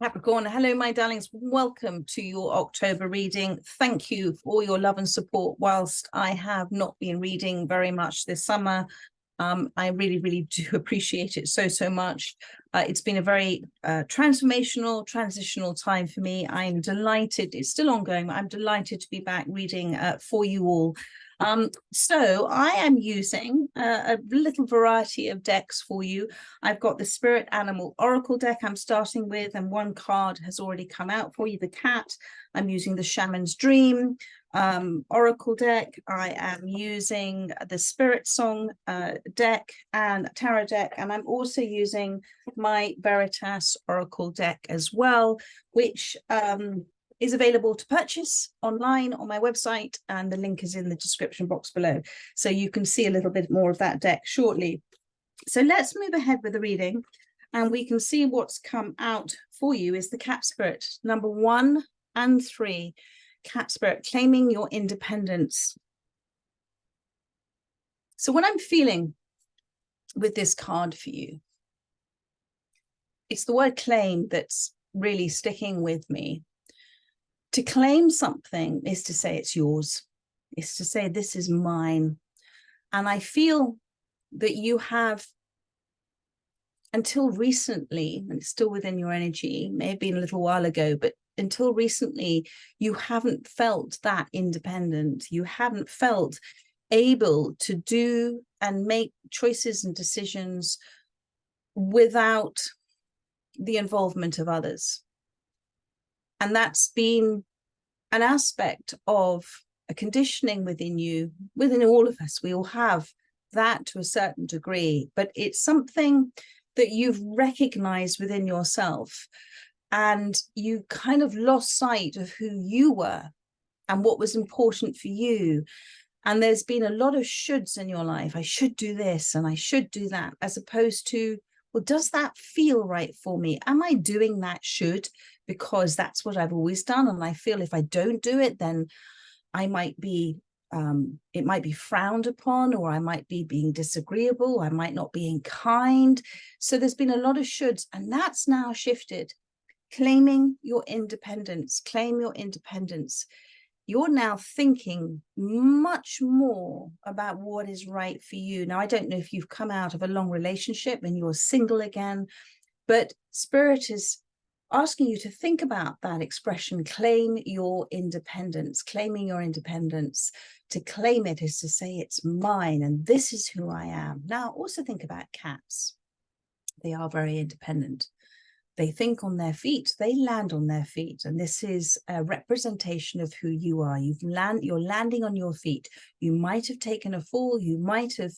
Capricorn, hello, my darlings. Welcome to your October reading. Thank you for all your love and support. Whilst I have not been reading very much this summer, I really do appreciate it so much. It's been a very transformational, transitional time for me. I'm delighted. It's still ongoing, but I'm delighted to be back reading for you all. So I am using a little variety of decks for you. I've got the Spirit Animal Oracle deck I'm starting with, and one card has already come out for you, the cat. I'm using the Shaman's Dream Oracle deck. I am using the Spirit Song deck and tarot deck, and I'm also using my Veritas Oracle deck as well, which is available to purchase online on my website, and the link is in the description box below, so you can see a little bit more of that deck shortly. So let's move ahead with the reading, and we can see what's come out for you is the Cat Spirit, number 1 and 3. Cat Spirit, claiming your independence. So what I'm feeling with this card for you, it's the word claim that's really sticking with me. To claim something is to say it's yours. It's to say this is mine. And I feel that you have, until recently, and it's still within your energy, may have been a little while ago, but until recently, you haven't felt that independent. You haven't felt able to do and make choices and decisions without the involvement of others. And that's been an aspect of a conditioning within you, within all of us. We all have that to a certain degree, but it's something that you've recognized within yourself, and you kind of lost sight of who you were and what was important for you. And there's been a lot of shoulds in your life. I should do this and I should do that, as opposed to, well, does that feel right for me? Am I doing that should because that's what I've always done? And I feel if I don't do it, then I might be, it might be frowned upon, or I might be being disagreeable. I might not be kind. So there's been a lot of shoulds, and that's now shifted. Claiming your independence, claim your independence. You're now thinking much more about what is right for you. Now, I don't know if you've come out of a long relationship and you're single again, but Spirit is asking you to think about that expression, claim your independence. Claiming your independence. To claim it is to say it's mine and this is who I am. Now, also think about cats. They are very independent. They think on their feet, they land on their feet. And this is a representation of who you are. You're landing on your feet. You might have taken a fall. You might have,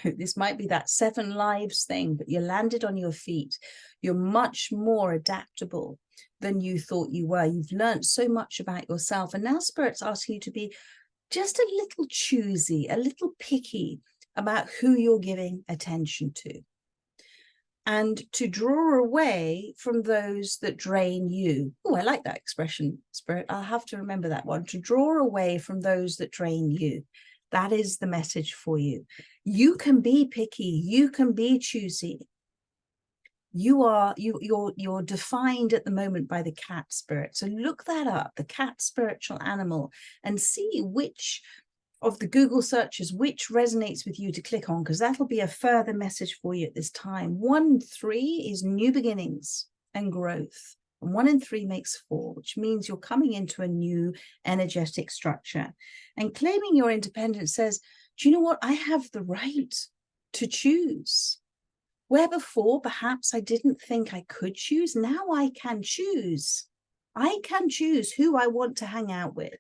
this might be that 7 lives thing, but you landed on your feet. You're much more adaptable than you thought you were. You've learned so much about yourself. And now Spirit's asking you to be just a little choosy, a little picky about who you're giving attention to, and to draw away from those that drain you. Oh, I like that expression, Spirit. I'll have to remember that one. To draw away from those that drain you. That is the message for you. You can be picky. You can be choosy. You're defined at the moment by the cat spirit. So look that up, the cat spiritual animal, and see which of the Google searches, which resonates with you to click on, because that'll be a further message for you at this time. 1 3 is new beginnings and growth. And 1 and 3 makes 4, which means you're coming into a new energetic structure. And claiming your independence says, do you know what? I have the right to choose. Where before, perhaps I didn't think I could choose. Now I can choose. I can choose who I want to hang out with.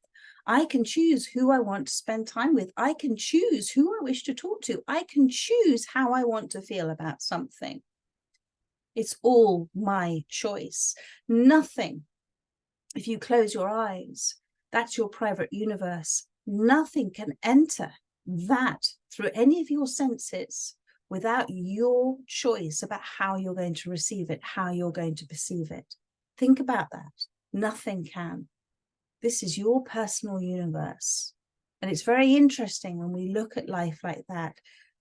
I can choose who I want to spend time with. I can choose who I wish to talk to. I can choose how I want to feel about something. It's all my choice. Nothing, if you close your eyes, that's your private universe. Nothing can enter that through any of your senses without your choice about how you're going to receive it, how you're going to perceive it. Think about that. Nothing can. This is your personal universe. And it's very interesting when we look at life like that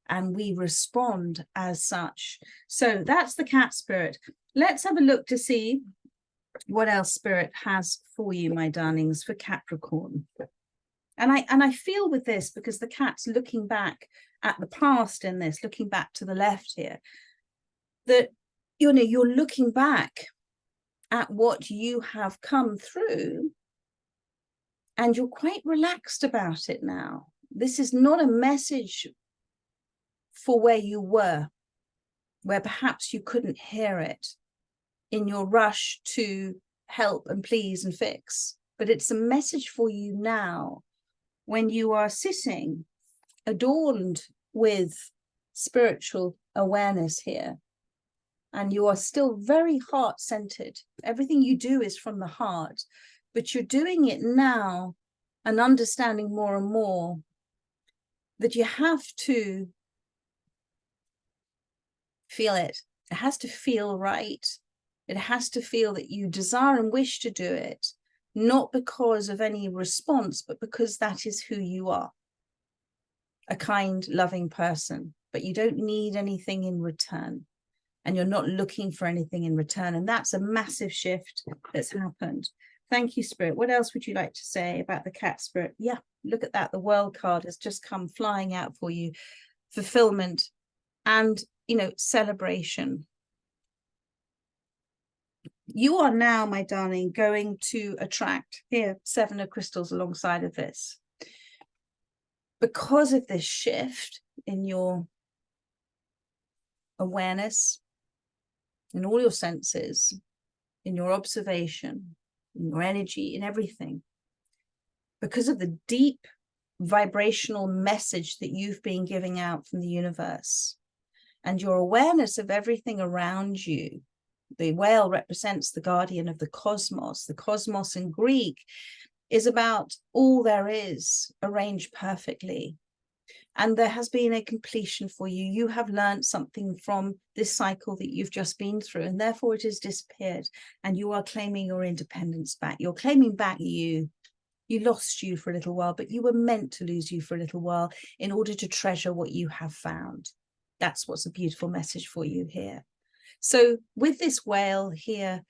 and we respond as such. So that's the cat spirit. let's have a look to see what else Spirit has for you, my darlings, for Capricorn. And I feel with this, because the cat's looking back at the past in this, looking back to the left here, that, you know, you're looking back at what you have come through and you're quite relaxed about it now. This is not a message for where you were, where perhaps you couldn't hear it in your rush to help and please and fix, but it's a message for you now when you are sitting adorned with spiritual awareness here, and you are still very heart-centered. Everything you do is from the heart, but you're doing it now and understanding more and more that you have to feel it. It has to feel right. It has to feel that you desire and wish to do it, not because of any response, but because that is who you are. A kind, loving person, but you don't need anything in return, and you're not looking for anything in return. And that's a massive shift that's happened. Thank you, Spirit. What else would you like to say about the cat, Spirit? Yeah, look at that. The World card has just come flying out for you. Fulfillment and, you know, celebration. You are now, my darling, going to attract, here, 7 of crystals alongside of this. Because of this shift in your awareness, in all your senses, in your observation, in your energy, in everything, because of the deep vibrational message that you've been giving out from the universe, and your awareness of everything around you. The whale represents the guardian of the cosmos. The cosmos in Greek is about all there is, arranged perfectly. And there has been a completion for you. You have learned something from this cycle that you've just been through, and therefore it has disappeared. And you are claiming your independence back. You're claiming back you. You lost you for a little while, but you were meant to lose you for a little while in order to treasure what you have found. That's what's a beautiful message for you here. So with this whale here,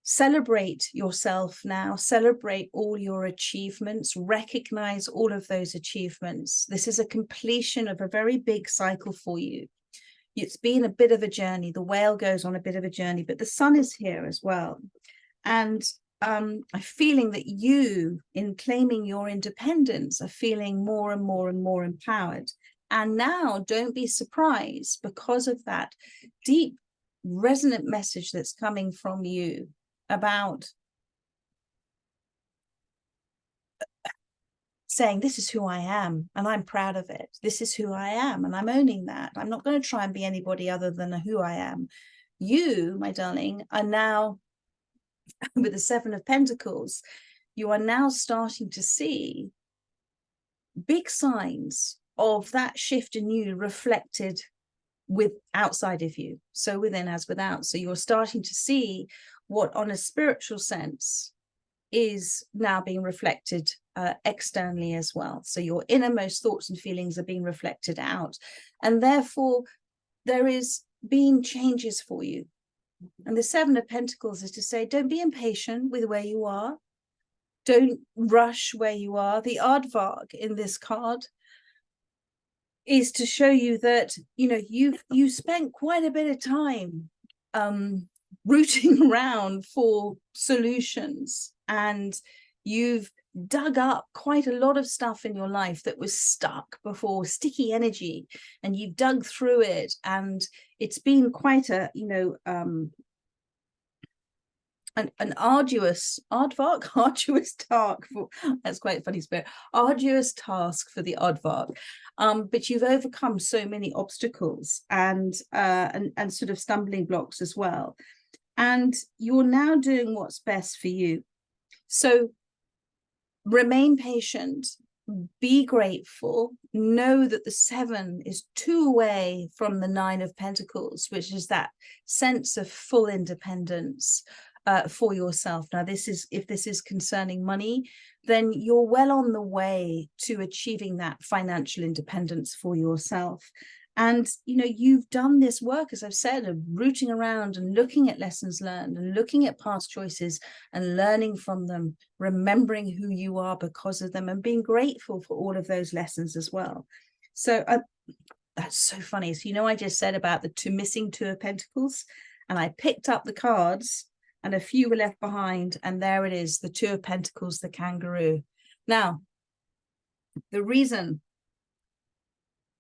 celebrate yourself now, celebrate all your achievements, recognize all of those achievements. This is a completion of a very big cycle for you. It's been a bit of a journey. The whale goes on a bit of a journey, but the sun is here as well. And I'm feeling that you, in claiming your independence, are feeling more and more and more empowered. And now don't be surprised, because of that deep resonant message that's coming from you about saying, this is who I am and I'm proud of it. This is who I am and I'm owning that. I'm not going to try and be anybody other than who I am. You, my darling, are now, with the 7 of Pentacles, you are now starting to see big signs of that shift in you reflected with outside of you, so within as without. So you're starting to see what, on a spiritual sense, is now being reflected externally as well. So your innermost thoughts and feelings are being reflected out, and therefore there is being changes for you. And the 7 of Pentacles is to say, don't be impatient with where you are, don't rush where you are. The aardvark in this card is to show you that, you know, you spent quite a bit of time rooting around for solutions, and you've dug up quite a lot of stuff in your life that was stuck before, sticky energy, and you've dug through it, and it's been quite a, you know, an arduous task for, that's quite a funny spirit, arduous task for the aardvark, but you've overcome so many obstacles and sort of stumbling blocks as well, and you're now doing what's best for you. So remain patient, be grateful, know that the 7 is 2 away from the 9 of Pentacles, which is that sense of full independence for yourself. Now, this is, if this is concerning money, then you're well on the way to achieving that financial independence for yourself. And, you know, you've done this work, as I've said, of rooting around and looking at lessons learned and looking at past choices and learning from them, remembering who you are because of them, and being grateful for all of those lessons as well. So that's so funny. So, you know, I just said about the missing Two of Pentacles, and I picked up the cards and a few were left behind. And there it is, the Two of Pentacles, the kangaroo. Now, the reason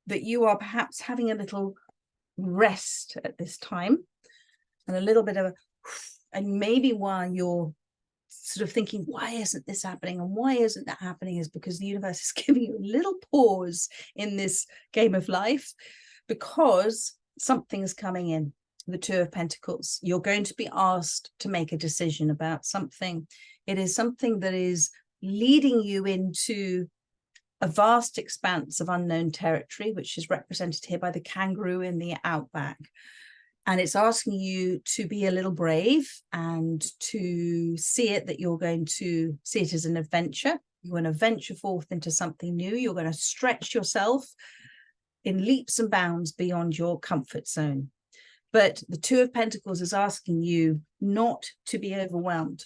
that you are perhaps having a little rest at this time and a little bit of and maybe while you're sort of thinking, why isn't this happening and why isn't that happening, is because the universe is giving you a little pause in this game of life, because something's coming in. The Two of Pentacles, you're going to be asked to make a decision about something. It is something that is leading you into a vast expanse of unknown territory, which is represented here by the kangaroo in the outback. And it's asking you to be a little brave and to see it, that you're going to see it as an adventure. You're going to venture forth into something new. You're going to stretch yourself in leaps and bounds beyond your comfort zone. But the Two of Pentacles is asking you not to be overwhelmed.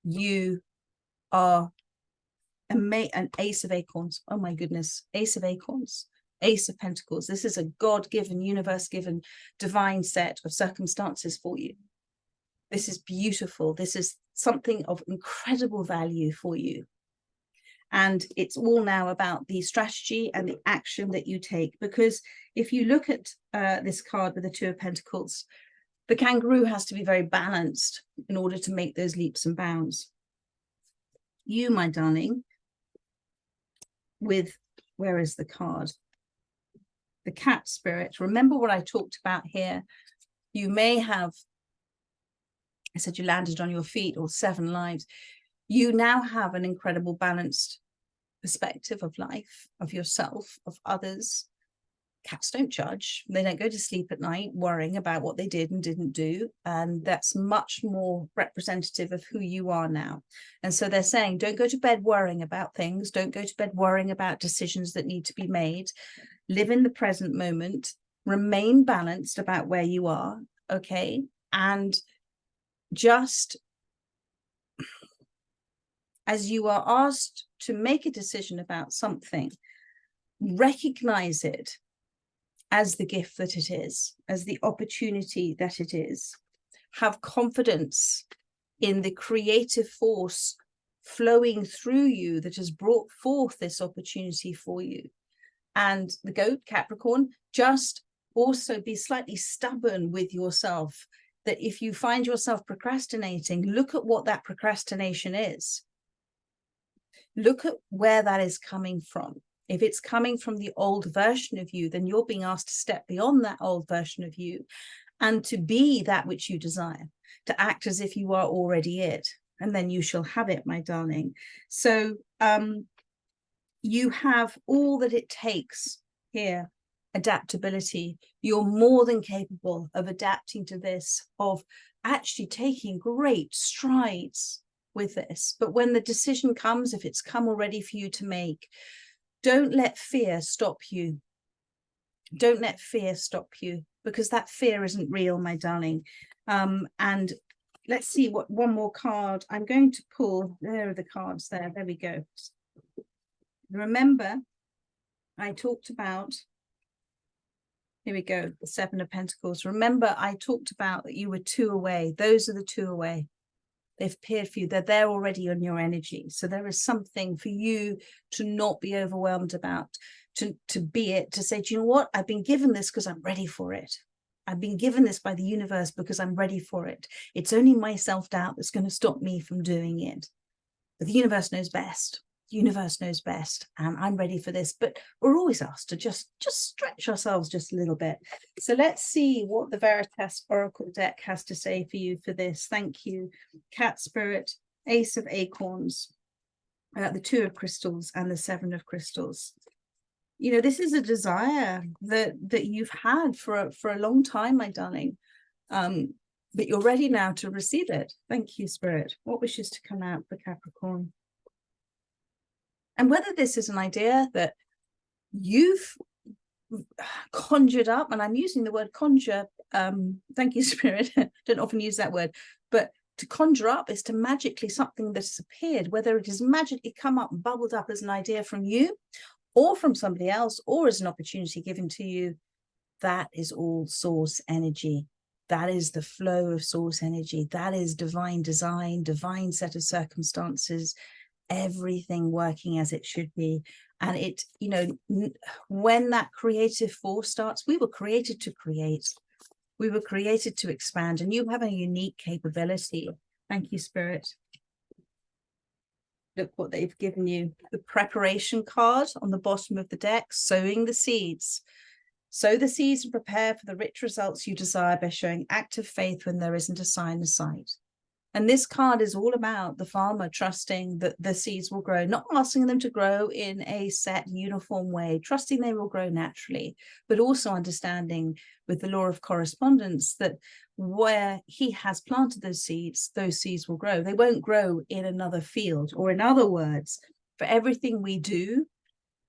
You are an Ace of Acorns. Oh my goodness, Ace of Acorns, Ace of Pentacles. This is a God-given, universe-given, divine set of circumstances for you. This is beautiful. This is something of incredible value for you. And it's all now about the strategy and the action that you take. Because if you look at this card with the Two of Pentacles, the kangaroo has to be very balanced in order to make those leaps and bounds. You, my darling, with, where is the card? The cat spirit. Remember what I talked about here. You may have, I said you landed on your feet, or 7 lives. You now have an incredible balanced perspective of life, of yourself, of others. Cats don't judge. They don't go to sleep at night worrying about what they did and didn't do. And that's much more representative of who you are now. And so they're saying, don't go to bed worrying about things. Don't go to bed worrying about decisions that need to be made. Live in the present moment. Remain balanced about where you are. Okay. And just as you are asked to make a decision about something, recognize it as the gift that it is, as the opportunity that it is. Have confidence in the creative force flowing through you that has brought forth this opportunity for you. And the goat, Capricorn, just also be slightly stubborn with yourself, that if you find yourself procrastinating, look at what that procrastination is. Look at where that is coming from. If it's coming from the old version of you, then you're being asked to step beyond that old version of you and to be that which you desire, to act as if you are already it, and then you shall have it, my darling. So you have all that it takes here. Adaptability. You're more than capable of adapting to this, of actually taking great strides with this. But when the decision comes, if it's come already for you to make, don't let fear stop you. Don't let fear stop you, because that fear isn't real, my darling. And let's see what one more card I'm going to pull. There are the cards there. There we go. Remember, I talked about, here we go, the 7 of Pentacles. Remember, I talked about that you were 2 away. Those are the 2 away. They've appeared for you. They're there already on your energy. So there is something for you to not be overwhelmed about, to be it, to say, do you know what? I've been given this because I'm ready for it. I've been given this by the universe because I'm ready for it. It's only my self-doubt that's going to stop me from doing it. But the universe knows best. The universe knows best, and I'm ready for this. But we're always asked to just stretch ourselves just a little bit. So let's see what the Veritas Oracle Deck has to say for you for this. Thank you. Cat Spirit, Ace of Acorns, the 2 of Crystals, and the 7 of Crystals. You know, this is a desire that you've had for a long time, my darling. But you're ready now to receive it. Thank you, Spirit. What wishes to come out for Capricorn? And whether this is an idea that you've conjured up, and I'm using the word conjure, thank you, Spirit, don't often use that word, but to conjure up is to magically something that has appeared, whether it has magically come up and bubbled up as an idea from you or from somebody else, or as an opportunity given to you. That is all source energy. That is the flow of source energy. That is divine design, divine set of circumstances, everything working as it should be. And it, you know, when that creative force starts, we were created to create. We were created to expand, and you have a unique capability. Thank you, Spirit. Look what they've given you. The preparation card on the bottom of the deck, sowing the seeds. Sow the seeds and prepare for the rich results you desire by showing active faith when there isn't a sign in sight. And this card is all about the farmer trusting that the seeds will grow, not asking them to grow in a set uniform way, trusting they will grow naturally, but also understanding with the law of correspondence that where he has planted those seeds will grow. They won't grow in another field. Or in other words, for everything we do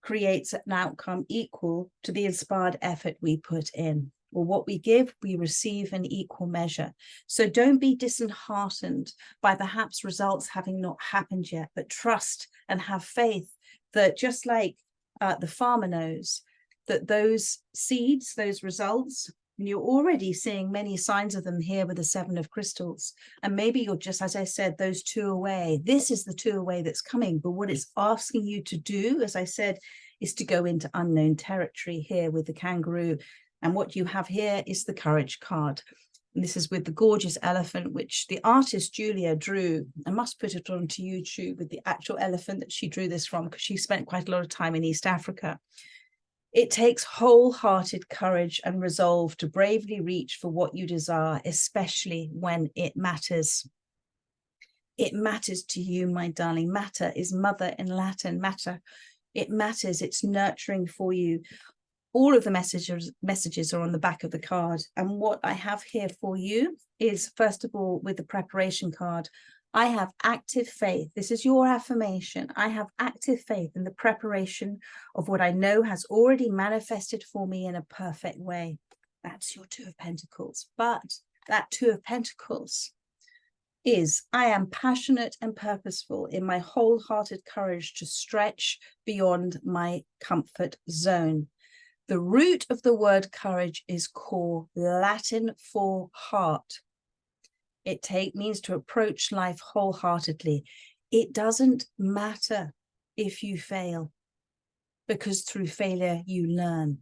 creates an outcome equal to the inspired effort we put in. Or what we give, we receive in equal measure. So don't be disheartened by perhaps results having not happened yet, but trust and have faith that just like the farmer knows that those seeds, those results, and you're already seeing many signs of them here with the 7 of crystals. And maybe you're just, as I said, those 2 away. This is the 2 away that's coming. But what it's asking you to do, as I said, is to go into unknown territory here with the kangaroo. And what you have here is the courage card. And this is with the gorgeous elephant, which the artist Julia drew. I must put it onto YouTube with the actual elephant that she drew this from, because she spent quite a lot of time in East Africa. It takes wholehearted courage and resolve to bravely reach for what you desire, especially when it matters. It matters to you, my darling. Matter is mother in Latin. Matter. It matters. It's nurturing for you. All of the messages are on the back of the card. And what I have here for you is, first of all, with the preparation card, I have active faith. This is your affirmation. I have active faith in the preparation of what I know has already manifested for me in a perfect way. That's your 2 of Pentacles. But that 2 of Pentacles is, I am passionate and purposeful in my wholehearted courage to stretch beyond my comfort zone. The root of the word courage is core, Latin for heart. It means to approach life wholeheartedly. It doesn't matter if you fail, because through failure you learn.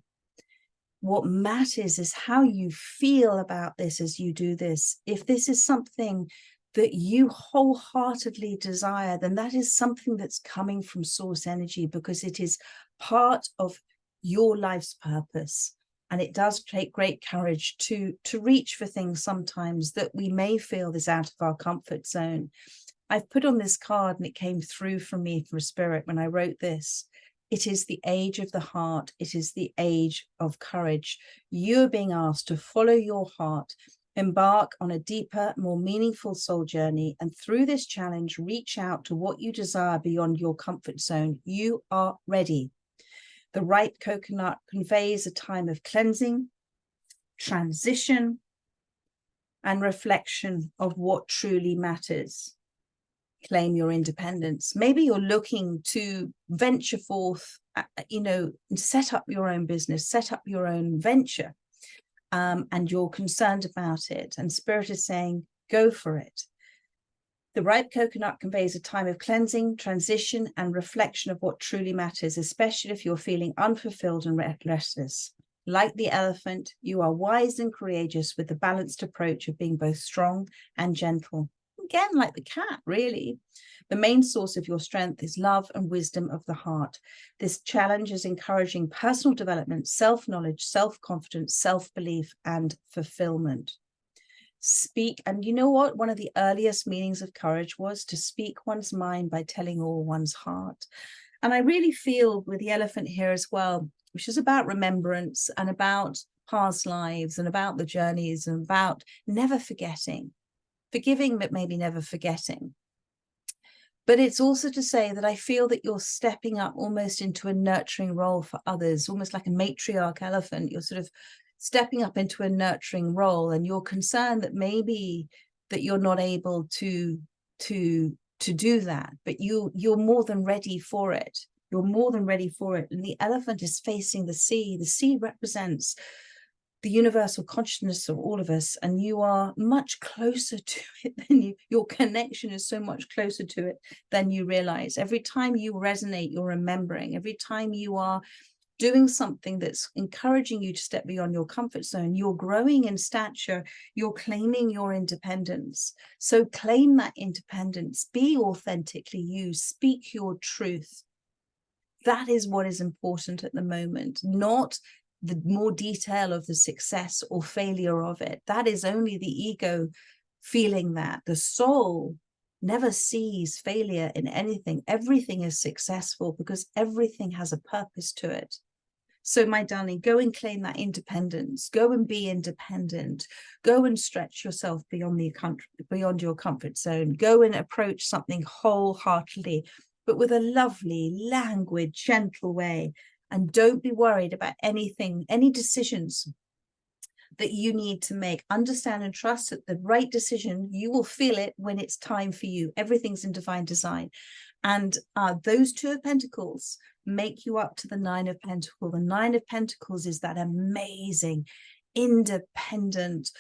What matters is how you feel about this as you do this. If this is something that you wholeheartedly desire, then that is something that's coming from source energy, because it is part of your life's purpose. And it does take great courage to reach for things sometimes that we may feel is out of our comfort zone. I've put on this card, and it came through from me for Spirit when I wrote this. It is the age of the heart. It is the age of courage. You're being asked to follow your heart, embark on a deeper, more meaningful soul journey, and through this challenge, reach out to what you desire beyond your comfort zone. You are ready. The ripe coconut conveys a time of cleansing, transition, and reflection of what truly matters. Claim your independence. Maybe you're looking to venture forth, and set up your own business, set up your own venture, and you're concerned about it. And Spirit is saying, go for it. The ripe coconut conveys a time of cleansing, transition, and reflection of what truly matters, especially if you're feeling unfulfilled and restless. Like the elephant, you are wise and courageous with the balanced approach of being both strong and gentle. Again, like the cat, really. The main source of your strength is love and wisdom of the heart. This challenge is encouraging personal development, self-knowledge, self-confidence, self-belief, and fulfillment. Speak, and you know what? One of the earliest meanings of courage was to speak one's mind by telling all one's heart. And I really feel with the elephant here as well, which is about remembrance and about past lives and about the journeys and about never forgetting, forgiving, but maybe never forgetting. But it's also to say that I feel that you're stepping up almost into a nurturing role for others, almost like a matriarch elephant. You're sort of stepping up into a nurturing role, and you're concerned that maybe that you're not able to do that, but you're more than ready for it. You're more than ready for it. And the elephant is facing the sea. The sea represents the universal consciousness of all of us, and you are much closer to it than your connection is so much closer to it than you realize. Every time you resonate, you're remembering. Every time you are doing something that's encouraging you to step beyond your comfort zone, you're growing in stature, you're claiming your independence. So claim that independence, be authentically you, speak your truth. That is what is important at the moment, not the more detail of the success or failure of it. That is only the ego feeling that. The soul never sees failure in anything. Everything is successful because everything has a purpose to it. So my darling, go and claim that independence. Go and be independent. Go and stretch yourself beyond your comfort zone. Go and approach something wholeheartedly, but with a lovely, languid, gentle way. And don't be worried about anything, any decisions that you need to make. Understand and trust that the right decision, you will feel it when it's time for you. Everything's in divine design. And those 2 of Pentacles make you up to the 9 of Pentacles. The 9 of Pentacles is that amazing, independent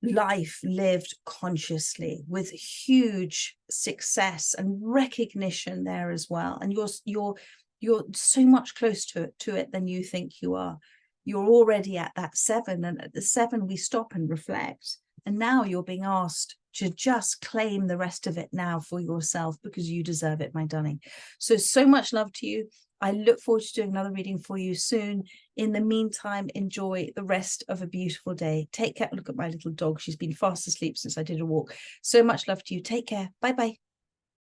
life lived consciously with huge success and recognition there as well. And you're so much closer to it than you think you are. You're already at that 7, and at the 7 we stop and reflect. And now you're being asked to just claim the rest of it now for yourself, because you deserve it, my darling. So much love to you. I look forward to doing another reading for you soon. In the meantime, enjoy the rest of a beautiful day. Take care. Look at my little dog. She's been fast asleep since I did a walk. So much love to you. Take care. Bye-bye.